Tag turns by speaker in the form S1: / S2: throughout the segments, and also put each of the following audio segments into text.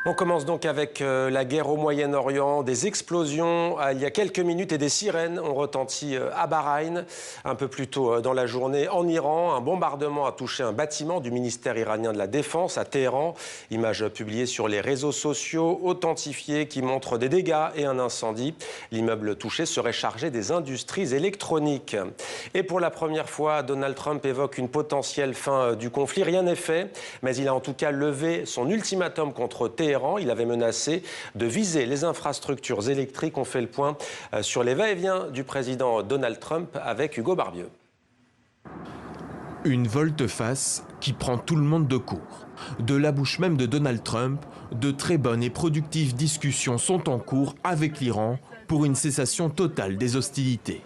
S1: On commence donc avec la guerre au Moyen-Orient, des explosions il y a quelques minutes et des sirènes ont retenti à Bahreïn. Un peu plus tôt dans la journée, en Iran, un bombardement a touché un bâtiment du ministère iranien de la Défense à Téhéran. Image publiée sur les réseaux sociaux, authentifiée, qui montre des dégâts et un incendie. L'immeuble touché serait chargé des industries électroniques. Et pour la première fois, Donald Trump évoque une potentielle fin du conflit. Rien n'est fait, mais il a en tout cas levé son ultimatum contre Téhéran. Il avait menacé de viser les infrastructures électriques. On fait le point sur les va-et-vient du président Donald Trump avec Hugo Barbieux.
S2: Une volte-face qui prend tout le monde de court. De la bouche même de Donald Trump, de très bonnes et productives discussions sont en cours avec l'Iran pour une cessation totale des hostilités.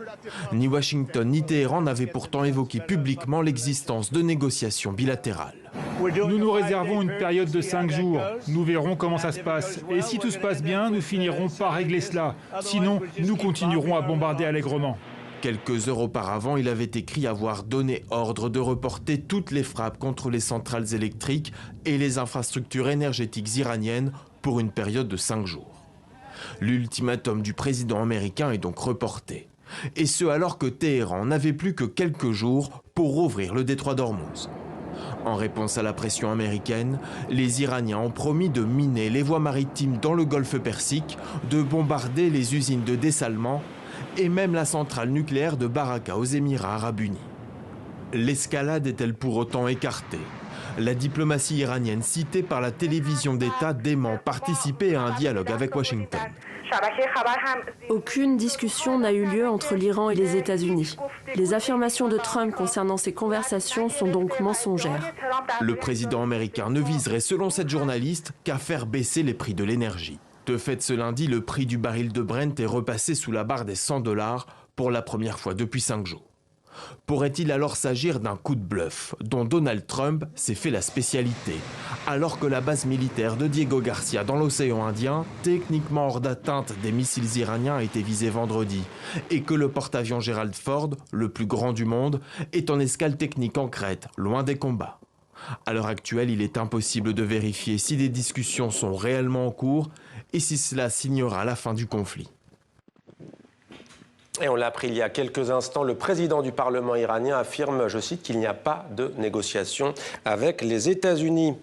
S2: Ni Washington ni Téhéran n'avaient pourtant évoqué publiquement l'existence de négociations bilatérales.
S3: Nous nous réservons une période de 5 jours. Nous verrons comment ça se passe. Et si tout se passe bien, nous finirons par régler cela. Sinon, nous continuerons à bombarder allègrement.
S2: Quelques heures auparavant, il avait écrit avoir donné ordre de reporter toutes les frappes contre les centrales électriques et les infrastructures énergétiques iraniennes pour une période de 5 jours. L'ultimatum du président américain est donc reporté. Et ce alors que Téhéran n'avait plus que quelques jours pour rouvrir le détroit d'Ormuz. En réponse à la pression américaine, les Iraniens ont promis de miner les voies maritimes dans le golfe Persique, de bombarder les usines de dessalement et même la centrale nucléaire de Baraka aux Émirats arabes unis. L'escalade est-elle pour autant écartée? La diplomatie iranienne citée par la télévision d'État dément participer à un dialogue avec Washington.
S4: Aucune discussion n'a eu lieu entre l'Iran et les États-Unis. Les affirmations de Trump concernant ces conversations sont donc mensongères.
S2: Le président américain ne viserait, selon cette journaliste, qu'à faire baisser les prix de l'énergie. De fait, ce lundi, le prix du baril de Brent est repassé sous la barre des $100 pour la première fois depuis 5 jours. Pourrait-il alors s'agir d'un coup de bluff dont Donald Trump s'est fait la spécialité, alors que la base militaire de Diego Garcia dans l'océan Indien, techniquement hors d'atteinte des missiles iraniens, a été visée vendredi, et que le porte-avions Gerald Ford, le plus grand du monde, est en escale technique en Crète, loin des combats. À l'heure actuelle, il est impossible de vérifier si des discussions sont réellement en cours et si cela signera la fin du conflit.
S1: Et on l'a appris il y a quelques instants, le président du Parlement iranien affirme, je cite, qu'il n'y a pas de négociation avec les États-Unis.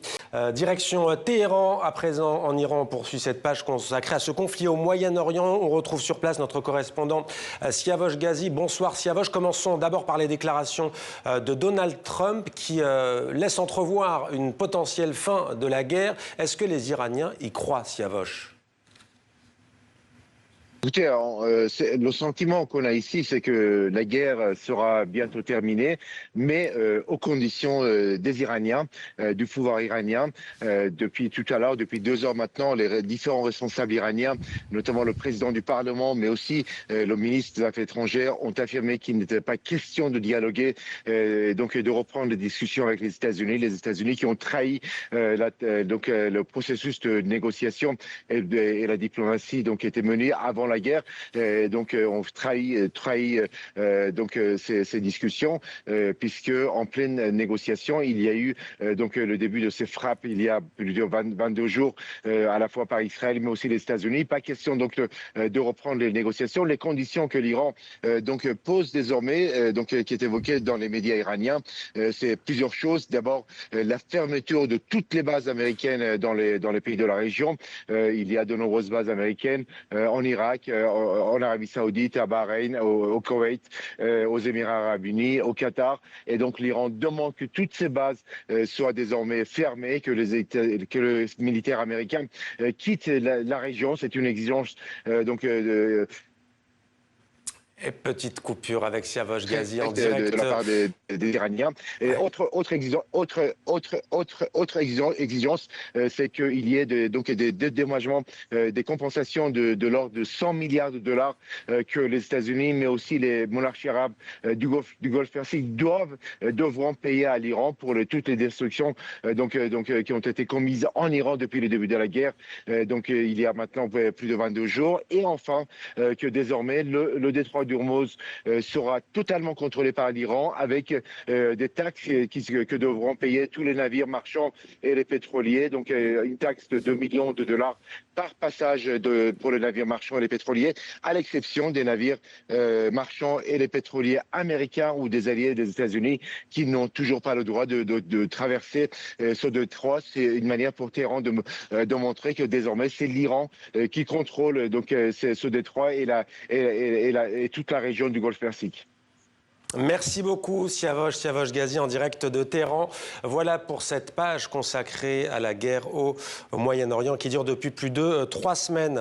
S1: Direction Téhéran, à présent en Iran, on poursuit cette page consacrée à ce conflit au Moyen-Orient. On retrouve sur place notre correspondant Siavosh Ghazi. Bonsoir Siavosh. Commençons d'abord par les déclarations de Donald Trump qui laissent entrevoir une potentielle fin de la guerre. Est-ce que les Iraniens y croient, Siavosh ?
S5: Écoutez, le sentiment qu'on a ici, c'est que la guerre sera bientôt terminée, mais aux conditions des Iraniens, du pouvoir iranien. Depuis tout à l'heure, depuis 2 heures maintenant, les différents responsables iraniens, notamment le président du Parlement, mais aussi le ministre des Affaires étrangères, ont affirmé qu'il n'était pas question de dialoguer, donc de reprendre les discussions avec les États-Unis qui ont trahi le processus de négociation et la diplomatie donc était menée avant la guerre, on trahit ces discussions, puisque en pleine négociation, il y a eu le début de ces frappes il y a plus de 22 jours, à la fois par Israël, mais aussi les États-Unis. Pas question donc de reprendre les négociations. Les conditions que l'Iran pose désormais, qui est évoquée dans les médias iraniens, c'est plusieurs choses. D'abord, la fermeture de toutes les bases américaines dans les pays de la région. Il y a de nombreuses bases américaines en Irak, en Arabie Saoudite, à Bahreïn, au Koweït, aux Émirats Arabes Unis, au Qatar. Et donc l'Iran demande que toutes ces bases soient désormais fermées, que les militaires américains quittent la région. C'est une exigence
S1: Et petite coupure avec Siavosh Ghazi en direct
S5: de la part des Iraniens. Et autre exigence, c'est qu'il y ait des dédommagements, des compensations de l'ordre de 100 milliards de dollars que les États-Unis, mais aussi les monarchies arabes du Golfe Persique devront payer à l'Iran pour toutes les destructions qui ont été commises en Iran depuis le début de la guerre. Il y a maintenant plus de 22 jours. Et enfin, que désormais le détroit d'Ormuz sera totalement contrôlé par l'Iran, avec des taxes que devront payer tous les navires marchands et les pétroliers. Donc une taxe de 2 millions de dollars par passage pour les navires marchands et les pétroliers, à l'exception des navires marchands et les pétroliers américains ou des alliés des États-Unis qui n'ont toujours pas le droit de traverser ce détroit. C'est une manière pour Téhéran de montrer que désormais c'est l'Iran qui contrôle donc ce détroit et toute la région du Golfe Persique.
S1: Merci beaucoup, Siavosh Ghazi, en direct de Téhéran. Voilà pour cette page consacrée à la guerre au Moyen-Orient qui dure depuis plus de 3 semaines.